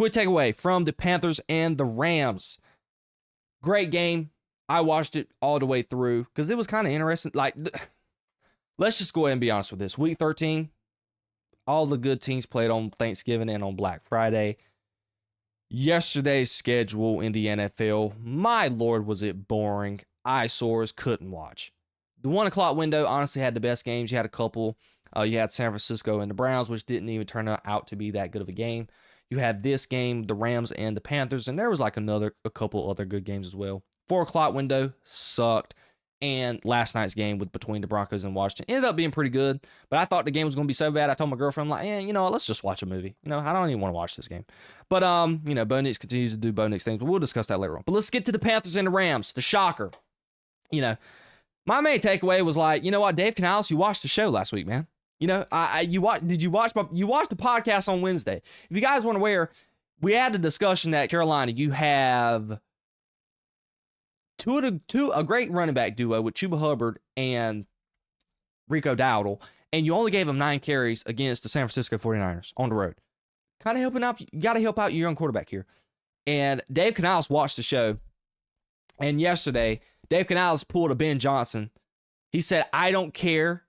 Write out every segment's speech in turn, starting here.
quick takeaway from the Panthers and the Rams. Great game. I watched it all the way through because it was kind of interesting. Like, let's just go ahead and be honest with this. Week 13, all the good teams played on Thanksgiving and on Black Friday. Yesterday's schedule in the NFL, my lord, was it boring. Eyesores, couldn't watch. The 1 o'clock window honestly had the best games. You had a couple. You had San Francisco and the Browns, which didn't even turn out to be that good of a game. You had this game, the Rams and the Panthers, and there was like a couple other good games as well. 4 o'clock window sucked, and last night's game with between the Broncos and Washington ended up being pretty good, but I thought the game was going to be so bad. I told my girlfriend, I'm like, you know what, let's just watch a movie. I don't even want to watch this game. But, Bo Nix continues to do Bo Nix things, but we'll discuss that later on. But let's get to the Panthers and the Rams, the shocker. My main takeaway was like, you know what, Dave Canales, you watched the show last week, man. You watched the podcast on Wednesday? If you guys weren't aware, we had a discussion at Carolina. You have a great running back duo with Chuba Hubbard and Rico Dowdle, and you only gave them 9 carries against the San Francisco 49ers on the road. Kind of helping out. You got to help out your young quarterback here. And Dave Canales watched the show, and yesterday, Dave Canales pulled a Ben Johnson. He said, I don't care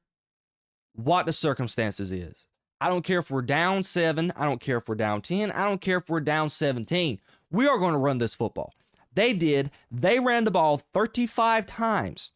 what the circumstances is. I don't care if we're down 7. I don't care if we're down 10. I don't care if we're down 17. We are going to run this football. They did. They ran the ball 35 times.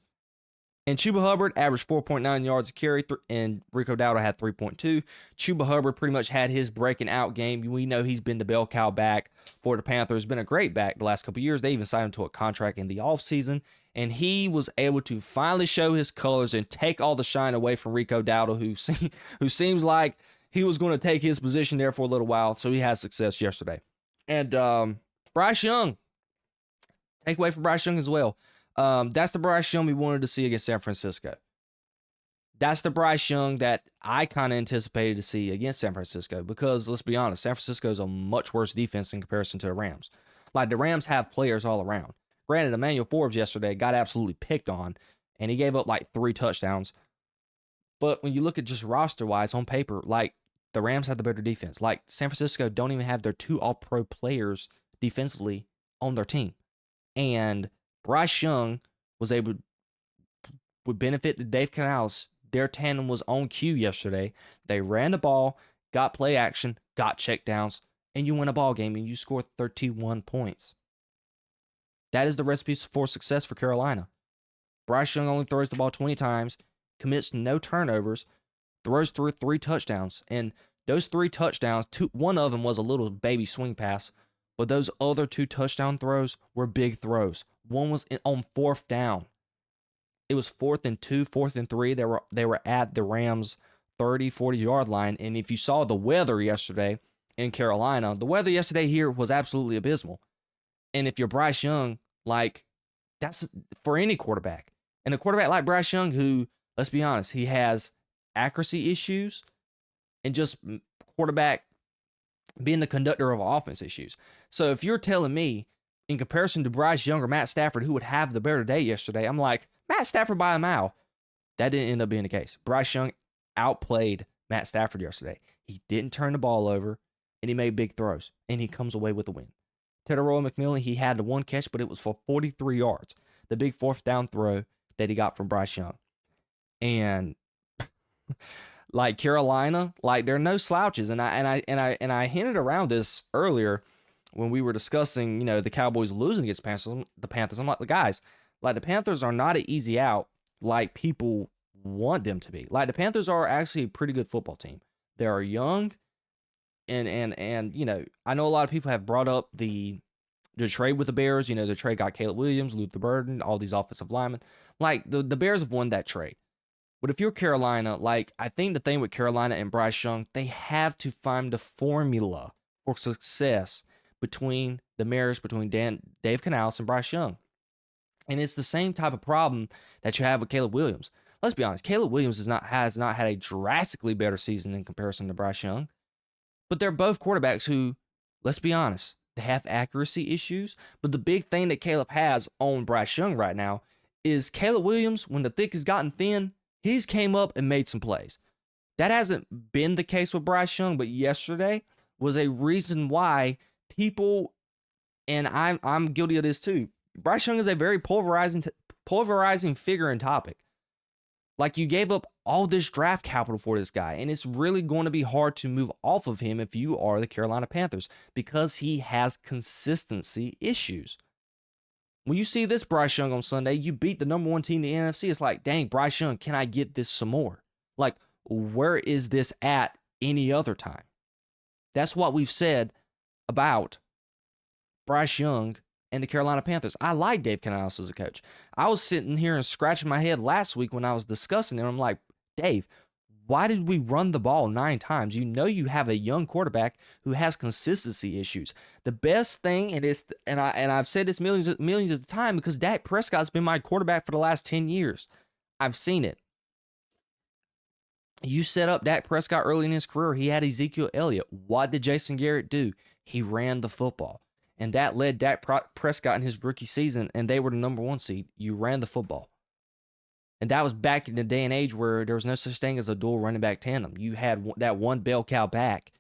And Chuba Hubbard averaged 4.9 yards a carry, and Rico Dowdle had 3.2. Chuba Hubbard pretty much had his breaking out game. We know he's been the bell cow back for the Panthers. Been a great back the last couple of years. They even signed him to a contract in the offseason. And he was able to finally show his colors and take all the shine away from Rico Dowdle, who seems like he was going to take his position there for a little while. So he had success yesterday. And Bryce Young, takeaway for Bryce Young as well. That's the Bryce Young we wanted to see against San Francisco. That's the Bryce Young that I kind of anticipated to see against San Francisco because, let's be honest, San Francisco is a much worse defense in comparison to the Rams. Like, the Rams have players all around. Granted, Emmanuel Forbes yesterday got absolutely picked on, and he gave up like 3 touchdowns. But when you look at just roster-wise on paper, like, the Rams have the better defense. Like, San Francisco don't even have their 2 all-pro players defensively on their team. And Bryce Young would benefit to Dave Canales. Their tandem was on cue yesterday. They ran the ball, got play action, got checkdowns, and you win a ball game and you score 31 points. That is the recipe for success for Carolina. Bryce Young only throws the ball 20 times, commits no turnovers, throws 3 touchdowns. And those 3 touchdowns, one of them was a little baby swing pass, but those other 2 touchdown throws were big throws. One was on 4th down. It was 4th and 2, 4th and 3. They were at the Rams' 30, 40-yard line. And if you saw the weather yesterday in Carolina, the weather yesterday here was absolutely abysmal. And if you're Bryce Young, like, that's for any quarterback. And a quarterback like Bryce Young, who, let's be honest, he has accuracy issues and just quarterback being the conductor of offense issues. So if you're telling me, in comparison to Bryce Young or Matt Stafford, who would have the better day yesterday, I'm like, Matt Stafford by a mile. That didn't end up being the case. Bryce Young outplayed Matt Stafford yesterday. He didn't turn the ball over, and he made big throws, and he comes away with the win. Teteroy McMillan, he had the 1 catch, but it was for 43 yards. The big 4th down throw that he got from Bryce Young. And like Carolina, like, they're no slouches. And I hinted around this earlier when we were discussing, the Cowboys losing against the Panthers. I'm like, guys, like, the Panthers are not an easy out like people want them to be. Like, the Panthers are actually a pretty good football team. They are young, and I know a lot of people have brought up the trade with the Bears. The trade got Caleb Williams, Luther Burden, all these offensive linemen. Like, the Bears have won that trade. But if you're Carolina, like, I think the thing with Carolina and Bryce Young, they have to find the formula for success between the marriage between Dave Canales and Bryce Young. And it's the same type of problem that you have with Caleb Williams. Let's be honest, Caleb Williams has not had a drastically better season in comparison to Bryce Young. But they're both quarterbacks who, let's be honest, they have accuracy issues. But the big thing that Caleb has on Bryce Young right now is Caleb Williams, when the thick has gotten thin, he's came up and made some plays. That hasn't been the case with Bryce Young, but yesterday was a reason why people, and I'm guilty of this too. Bryce Young is a very pulverizing figure and topic. Like, you gave up all this draft capital for this guy, and it's really going to be hard to move off of him if you are the Carolina Panthers because he has consistency issues. When you see this Bryce Young on Sunday, you beat the number one team in the NFC. It's like, dang, Bryce Young, can I get this some more? Like, where is this at any other time? That's what we've said about Bryce Young and the Carolina Panthers. I like Dave Canales as a coach. I was sitting here and scratching my head last week when I was discussing it. I'm like, Dave, why did we run the ball 9 times? You know you have a young quarterback who has consistency issues. The best thing, and I've said this millions of the time because Dak Prescott's been my quarterback for the last 10 years. I've seen it. You set up Dak Prescott early in his career. He had Ezekiel Elliott. What did Jason Garrett do? He ran the football. And that led Dak Prescott in his rookie season, and they were the number 1 seed. You ran the football. And that was back in the day and age where there was no such thing as a dual running back tandem. You had that one bell cow back,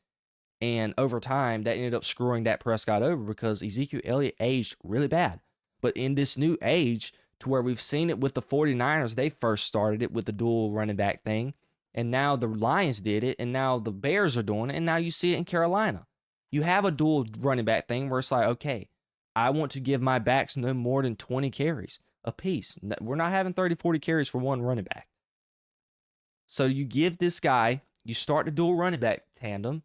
and over time, that ended up screwing Dak Prescott over because Ezekiel Elliott aged really bad. But in this new age, to where we've seen it with the 49ers, they first started it with the dual running back thing, and now the Lions did it, and now the Bears are doing it, and now you see it in Carolina. You have a dual running back thing where it's like, okay, I want to give my backs no more than 20 carries apiece. We're not having 30, 40 carries for one running back. So you give this guy, you start the dual running back tandem,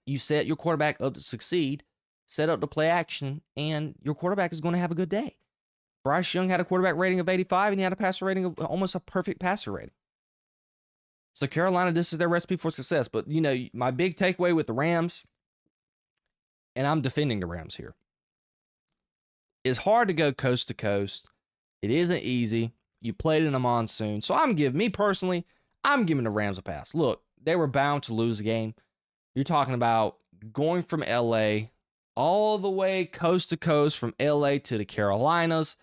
you set your quarterback up to succeed, set up the play action, and your quarterback is going to have a good day. Bryce Young had a quarterback rating of 85, and he had a passer rating of almost a perfect passer rating. So Carolina, this is their recipe for success. But, you know, my big takeaway with the Rams, and I'm defending the Rams here, it's hard to go coast to coast. It isn't easy. You played in a monsoon. So I'm giving the Rams a pass. Look, they were bound to lose the game. You're talking about going from LA all the way coast to coast from LA to the Carolinas.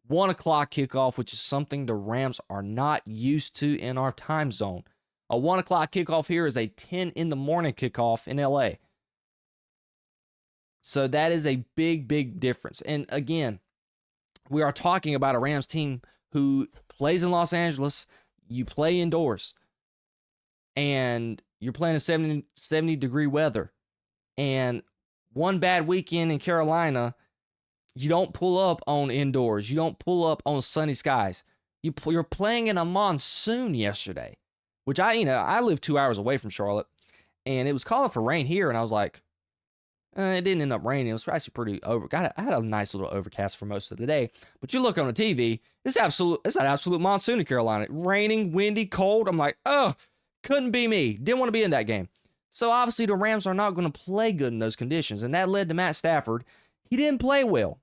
1 o'clock kickoff, which is something the Rams are not used to in our time zone. A 1 o'clock kickoff here is a 10 in the morning kickoff in LA. So that is a big, big difference. And again, we are talking about a Rams team who plays in Los Angeles. You play indoors. And you're playing in 70-degree weather. And one bad weekend in Carolina, you don't pull up on indoors. You don't pull up on sunny skies. You're playing in a monsoon yesterday, which I live 2 hours away from Charlotte, and it was calling for rain here, and I was like, it didn't end up raining. It was actually pretty I had a nice little overcast for most of the day, but you look on the TV, it's an absolute monsoon in Carolina. Raining, windy, cold. I'm like, oh, couldn't be me. Didn't want to be in that game. So obviously the Rams are not going to play good in those conditions, and that led to Matt Stafford. He didn't play well.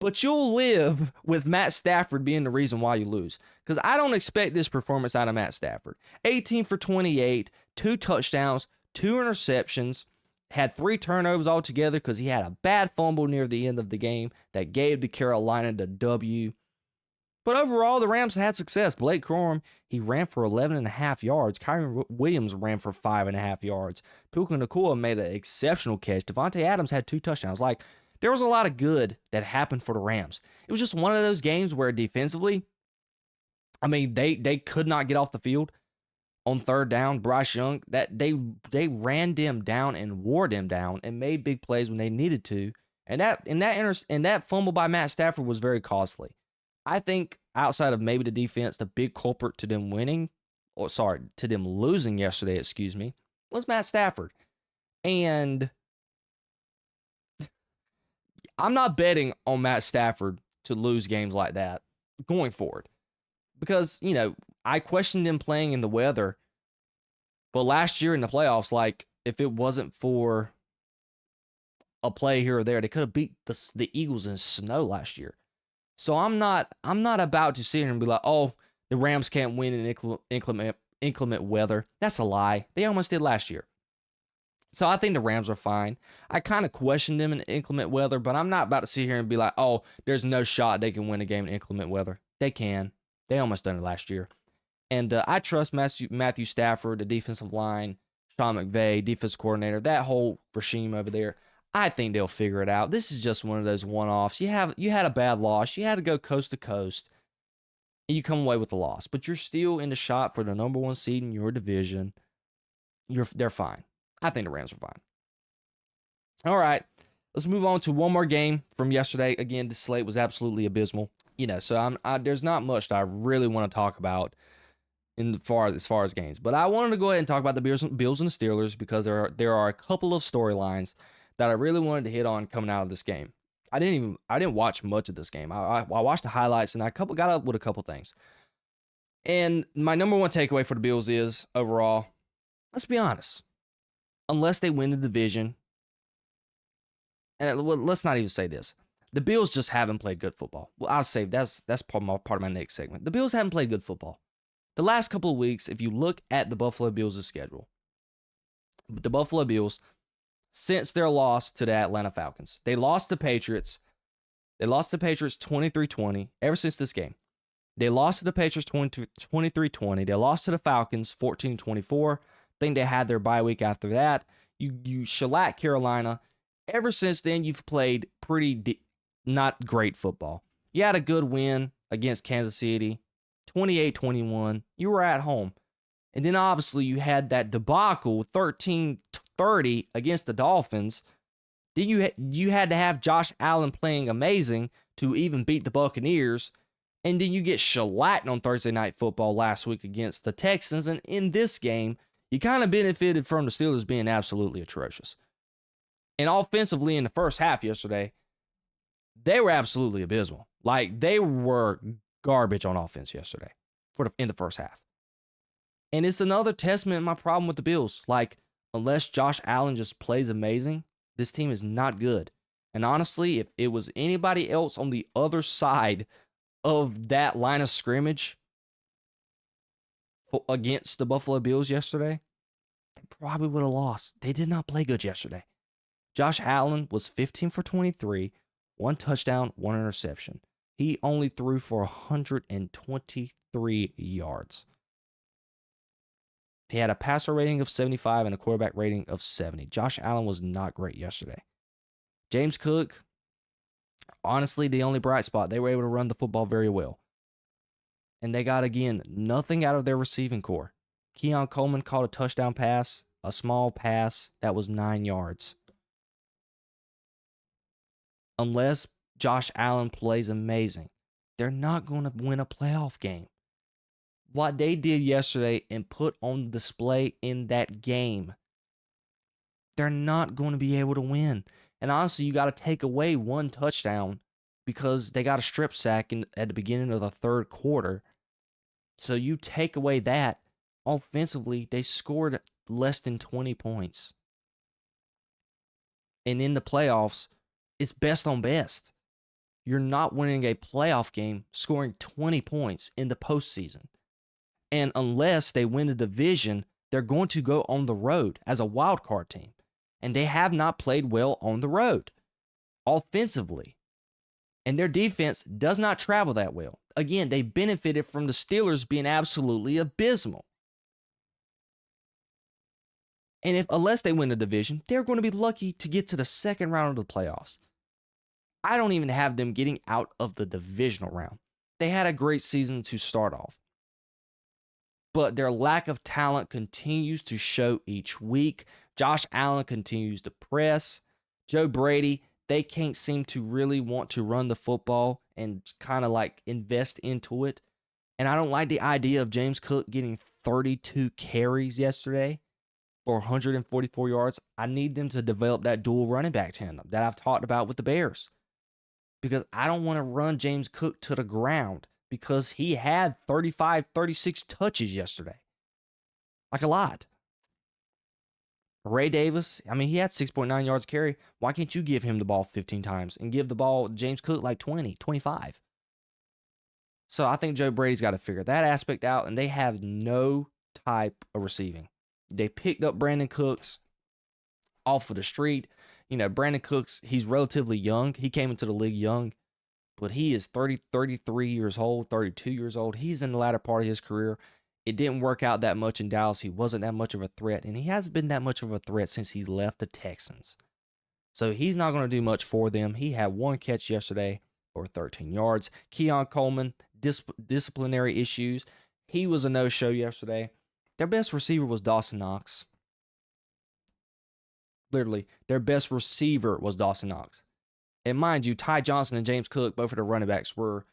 But you'll live with Matt Stafford being the reason why you lose. Because I don't expect this performance out of Matt Stafford. 18 for 28, 2 touchdowns, 2 interceptions, had 3 turnovers altogether because he had a bad fumble near the end of the game that gave the Carolina the W. But overall, the Rams had success. Blake Corum, he ran for 11.5 yards. Kyron Williams ran for 5.5 yards. Puka Nacua made an exceptional catch. Devontae Adams had 2 touchdowns. There was a lot of good that happened for the Rams. It was just one of those games where defensively, they could not get off the field on 3rd down. Bryce Young, that they ran them down and wore them down and made big plays when they needed to. And that fumble by Matt Stafford was very costly. I think outside of maybe the defense, the big culprit to them losing yesterday, was Matt Stafford. And I'm not betting on Matt Stafford to lose games like that going forward because, I questioned him playing in the weather, but last year in the playoffs, if it wasn't for a play here or there, they could have beat the Eagles in snow last year. So I'm not about to sit here and be like, oh, the Rams can't win in inclement weather. That's a lie. They almost did last year. So I think the Rams are fine. I kind of questioned them in inclement weather, but I'm not about to sit here and be like, oh, there's no shot they can win a game in inclement weather. They can. They almost done it last year. And I trust Matthew Stafford, the defensive line, Sean McVay, defense coordinator, that whole regime over there. I think they'll figure it out. This is just one of those one-offs. You had a bad loss. You had to go coast to coast, and you come away with the loss. But you're still in the shot for the number 1 seed in your division. They're fine. I think the Rams are fine. All right, let's move on to one more game from yesterday. Again, the slate was absolutely abysmal. So there's not much that I really want to talk about as far as games. But I wanted to go ahead and talk about the Bills and the Steelers because there are a couple of storylines that I really wanted to hit on coming out of this game. I didn't watch much of this game. I watched the highlights and I got up with a couple things. And my number one takeaway for the Bills is overall, let's be honest, unless they win the division, and let's not even say this, the Bills just haven't played good football. Well, I'll say that's part of my next segment. The Bills haven't played good football. The last couple of weeks, if you look at the Buffalo Bills' schedule, the Buffalo Bills, since their loss to the Atlanta Falcons, they lost the Patriots. They lost the Patriots 23-20 ever since this game. They lost to the Patriots 23-20. They lost to the Falcons 14-24. I think they had their bye week after that. You shellacked Carolina. Ever since then, you've played not great football. You had a good win against Kansas City, 28-21. You were at home. And then obviously you had that debacle, 13-30 against the Dolphins. Then you had to have Josh Allen playing amazing to even beat the Buccaneers. And then you get shellacked on Thursday Night Football last week against the Texans. And in this game, you kind of benefited from the Steelers being absolutely atrocious. And offensively in the first half yesterday, they were absolutely abysmal. Like, they were garbage on offense yesterday in the first half. And it's another testament to my problem with the Bills. Like, unless Josh Allen just plays amazing, this team is not good. And honestly, if it was anybody else on the other side of that line of scrimmage against the Buffalo Bills yesterday, they probably would have lost. They did not play good yesterday. Josh Allen was 15 for 23, 1 touchdown, 1 interception. He only threw for 123 yards. He had a passer rating of 75 and a quarterback rating of 70. Josh Allen was not great yesterday. James Cook, honestly, the only bright spot. They were able to run the football very well. And they got, again, nothing out of their receiving core. Keon Coleman caught a touchdown pass, a small pass that was 9 yards. Unless Josh Allen plays amazing, they're not going to win a playoff game. What they did yesterday and put on display in that game, they're not going to be able to win. And honestly, you got to take away 1 touchdown because they got a strip sack at the beginning of the third quarter. So you take away that, offensively, they scored less than 20 points. And in the playoffs, it's best on best. You're not winning a playoff game scoring 20 points in the postseason. And unless they win the division, they're going to go on the road as a wild card team. And they have not played well on the road offensively. And their defense does not travel that well. Again, they benefited from the Steelers being absolutely abysmal. And unless they win the division, they're going to be lucky to get to the second round of the playoffs. I don't even have them getting out of the divisional round. They had a great season to start off. But their lack of talent continues to show each week. Josh Allen continues to press. Joe Brady, they can't seem to really want to run the football and kind of like invest into it. And I don't like the idea of James Cook getting 32 carries yesterday for 144 yards. I need them to develop that dual running back tandem that I've talked about with the Bears. Because I don't want to run James Cook to the ground because he had 35, 36 touches yesterday. Like a lot. Ray Davis, I mean, he had 6.9 yards carry. Why can't you give him the ball 15 times and give the ball James Cook like 20, 25? So I think Joe Brady's got to figure that aspect out, and they have no type of receiving. They picked up Brandon Cooks off of the street. You know, Brandon Cooks, he's relatively young. He came into the league young, but he is 33 years old, 32 years old. He's in the latter part of his career. It didn't work out that much in Dallas. He wasn't that much of a threat, and he hasn't been that much of a threat since he's left the Texans. So he's not going to do much for them. He had one catch yesterday for 13 yards. Keon Coleman, disciplinary issues. He was a no-show yesterday. Their best receiver was Dawson Knox. Literally, their best receiver was Dawson Knox. And mind you, Ty Johnson and James Cook, both of their running backs, were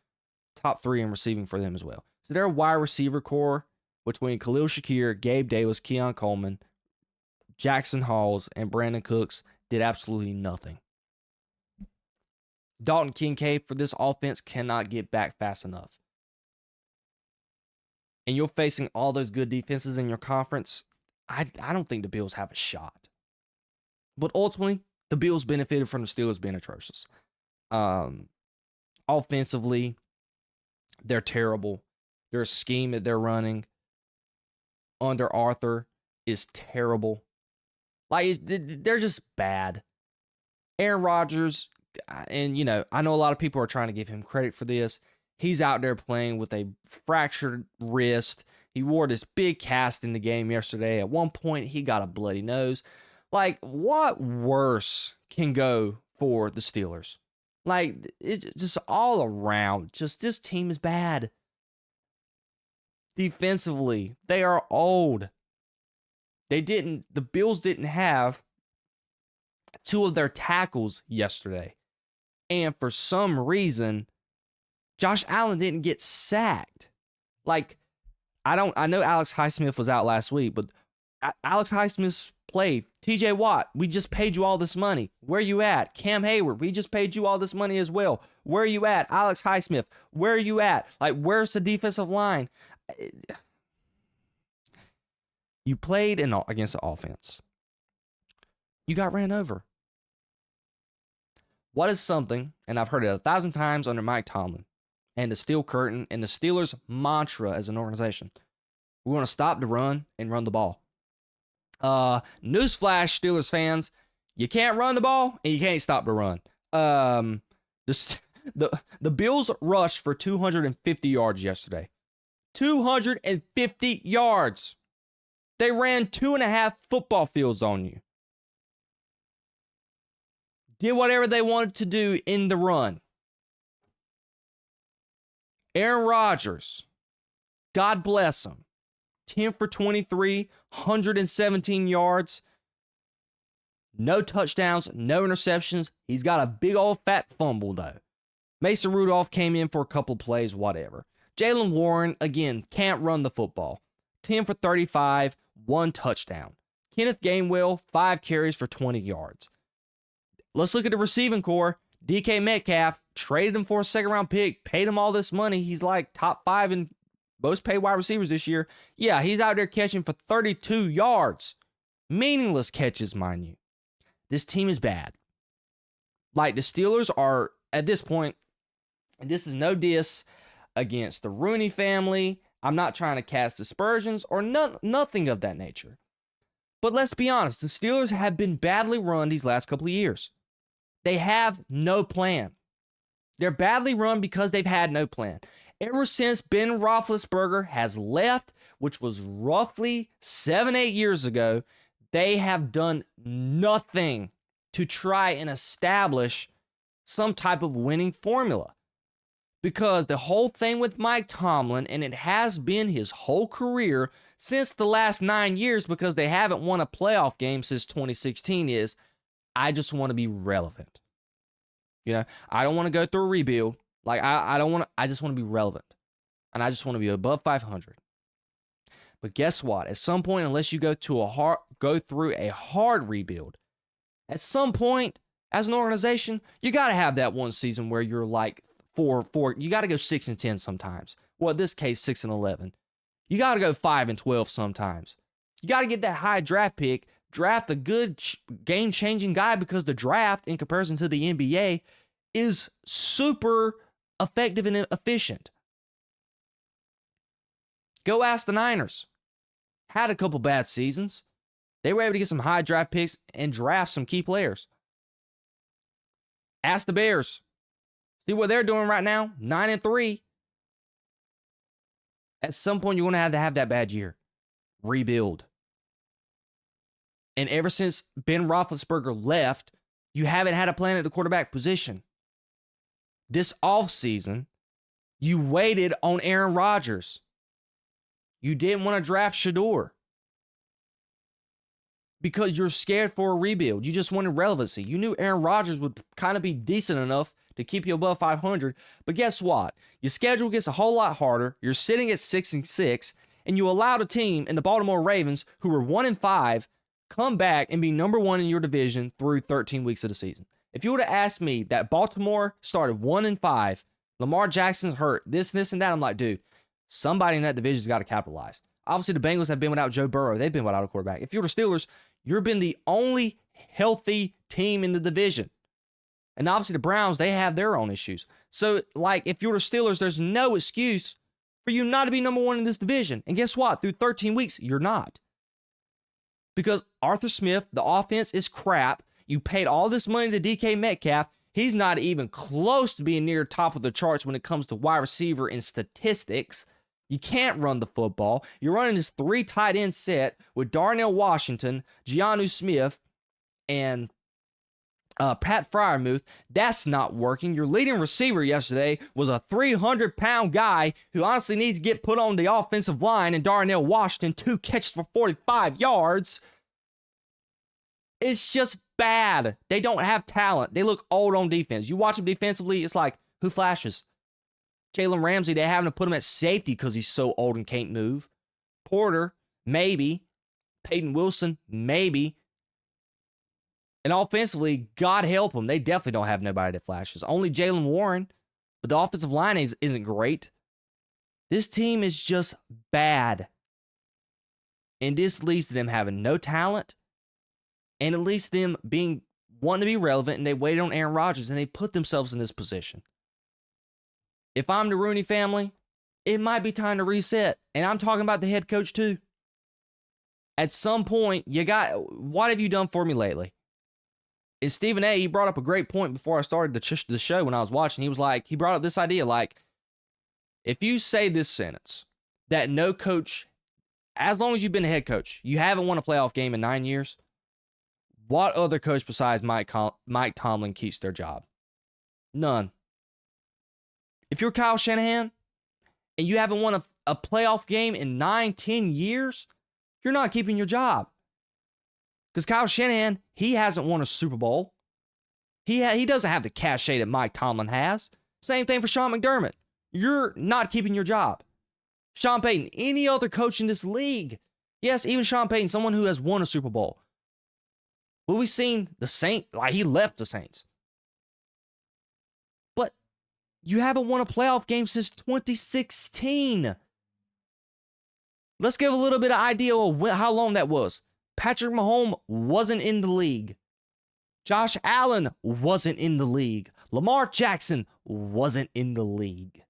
top 3 in receiving for them as well. So their wide receiver core between Khalil Shakir, Gabe Davis, Keon Coleman, Jackson Halls, and Brandon Cooks did absolutely nothing. Dalton Kincaid for this offense cannot get back fast enough. And you're facing all those good defenses in your conference. I don't think the Bills have a shot. But ultimately, the Bills benefited from the Steelers being atrocious. Offensively, they're terrible. Their scheme that they're running under Arthur is terrible. Like, they're just bad. Aaron Rodgers, and I know a lot of people are trying to give him credit for this. He's out there playing with a fractured wrist. He wore this big cast in the game yesterday. At one point, he got a bloody nose. Like, what worse can go for the Steelers? Like, it's just all around. Just this team is bad. Defensively, they are old. The Bills didn't have 2 of their tackles yesterday. And for some reason, Josh Allen didn't get sacked. Like, I know Alex Highsmith was out last week, but Alex Highsmith's played. TJ Watt, we just paid you all this money. Where you at? Cam Hayward, we just paid you all this money as well. Where are you at? Alex Highsmith, where are you at? Like, where's the defensive line? You played against the offense. You got ran over. What is something, and I've heard it 1,000 times under Mike Tomlin, and the Steel Curtain, and the Steelers' mantra as an organization. We want to stop the run and run the ball. Newsflash, Steelers fans, you can't run the ball and you can't stop the run. The Bills rushed for 250 yards yesterday. 250 yards. They ran 2.5 football fields on you. Did whatever they wanted to do in the run. Aaron Rodgers, God bless him. 10 for 23, 117 yards. No touchdowns, no interceptions. He's got a big old fat fumble, though. Mason Rudolph came in for a couple plays, whatever. Jaylen Warren, again, can't run the football. 10 for 35, 1 touchdown. Kenneth Gainwell, 5 carries for 20 yards. Let's look at the receiving core. DK Metcalf, traded him for a second-round pick, paid him all this money. He's like top 5 in most paid wide receivers this year. Yeah, he's out there catching for 32 yards. Meaningless catches, mind you. This team is bad. Like, the Steelers are, at this point, and this is no diss against the Rooney family. I'm not trying to cast aspersions or nothing of that nature. But let's be honest, the Steelers have been badly run these last couple of years. They have no plan. They're badly run because they've had no plan. Ever since Ben Roethlisberger has left, which was roughly 7-8 years ago, they have done nothing to try and establish some type of winning formula. Because the whole thing with Mike Tomlin, and it has been his whole career since the last 9 years, because they haven't won a playoff game since 2016, is I just want to be relevant. I don't want to go through a rebuild. Like, I just want to be relevant. And I just want to be above 500. But guess what? At some point, unless you go through a hard rebuild, at some point, as an organization, you got to have that one season where you're like 4-4. You got to go 6-10 sometimes. Well, in this case, 6-11. You got to go 5-12 sometimes. You got to get that high draft pick, draft a good game-changing guy, because the draft, in comparison to the NBA, is super effective and efficient. Go ask the Niners. Had a couple bad seasons. They were able to get some high draft picks and draft some key players. Ask the Bears. See what they're doing right now? 9-3. At some point, you're going to have that bad year. Rebuild. And ever since Ben Roethlisberger left, You haven't had a plan at the quarterback position. This offseason, you waited on Aaron Rodgers. You didn't want to draft Shador because you're scared for a rebuild. You just wanted relevancy. You knew Aaron Rodgers would kind of be decent enough to keep you above 500. But guess what? Your schedule gets a whole lot harder. You're sitting at 6-6, and you allowed a team in the Baltimore Ravens who were 1-5 come back and be number one in your division through 13 weeks of the season. If you would have asked me that Baltimore started 1-5, Lamar Jackson's hurt, this, and that, I'm like, dude, somebody in that division's got to capitalize. Obviously, the Bengals have been without Joe Burrow. They've been without a quarterback. If you're the Steelers, you've been the only healthy team in the division. And obviously, the Browns, they have their own issues. So, like, if you're the Steelers, there's no excuse for you not to be number one in this division. And guess what? Through 13 weeks, you're not. Because Arthur Smith, the offense is crap. You paid all this money to DK Metcalf. He's not even close to being near top of the charts when it comes to wide receiver and statistics. You can't run the football. You're running this 3 tight end set with Darnell Washington, Jonnu Smith, and Pat Freiermuth. That's not working. Your leading receiver yesterday was a 300-pound guy who honestly needs to get put on the offensive line, and Darnell Washington, 2 catches for 45 yards. It's just bad. They don't have talent. They look old on defense. You watch them defensively, it's like, who flashes? Jalen Ramsey, they having to put him at safety because he's so old and can't move. Porter, maybe. Peyton Wilson, maybe. And offensively, God help them, they definitely don't have nobody that flashes. Only Jaylen Warren, but the offensive line isn't great. This team is just bad. And this leads to them having no talent, and it leads to them wanting to be relevant, and they waited on Aaron Rodgers, and they put themselves in this position. If I'm the Rooney family, it might be time to reset. And I'm talking about the head coach too. At some point, what have you done for me lately? And Stephen A., he brought up a great point before I started the show when I was watching. He brought up this idea, like, if you say this sentence, that no coach, as long as you've been a head coach, you haven't won a playoff game in 9 years, what other coach besides Mike Tomlin keeps their job? None. If you're Kyle Shanahan and you haven't won a playoff game in 9-10 years, you're not keeping your job. Because Kyle Shanahan, he hasn't won a Super Bowl. He doesn't have the cachet that Mike Tomlin has. Same thing for Sean McDermott. You're not keeping your job. Sean Payton, any other coach in this league. Yes, even Sean Payton, someone who has won a Super Bowl. But we've seen the Saints, like, he left the Saints. But you haven't won a playoff game since 2016. Let's give a little bit of idea of how long that was. Patrick Mahomes wasn't in the league. Josh Allen wasn't in the league. Lamar Jackson wasn't in the league.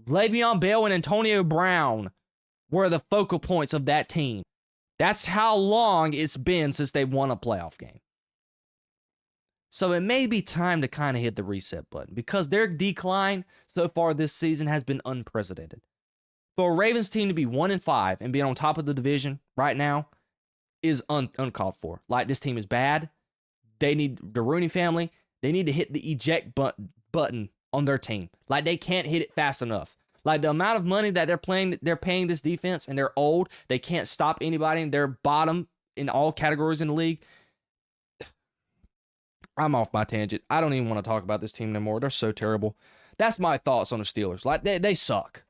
Le'Veon Bell and Antonio Brown were the focal points of that team. That's how long it's been since they won a playoff game. So it may be time to kind of hit the reset button because their decline so far this season has been unprecedented. For a Ravens team to be 1-5 and be on top of the division right now is uncalled for. Like, this team is bad. They need the Rooney family. They need to hit the eject button on their team. Like, they can't hit it fast enough. Like, the amount of money that they're paying this defense, and they're old. They can't stop anybody. They're bottom in all categories in the league. I'm off my tangent. I don't even want to talk about this team anymore. They're so terrible. That's my thoughts on the Steelers. Like, they suck.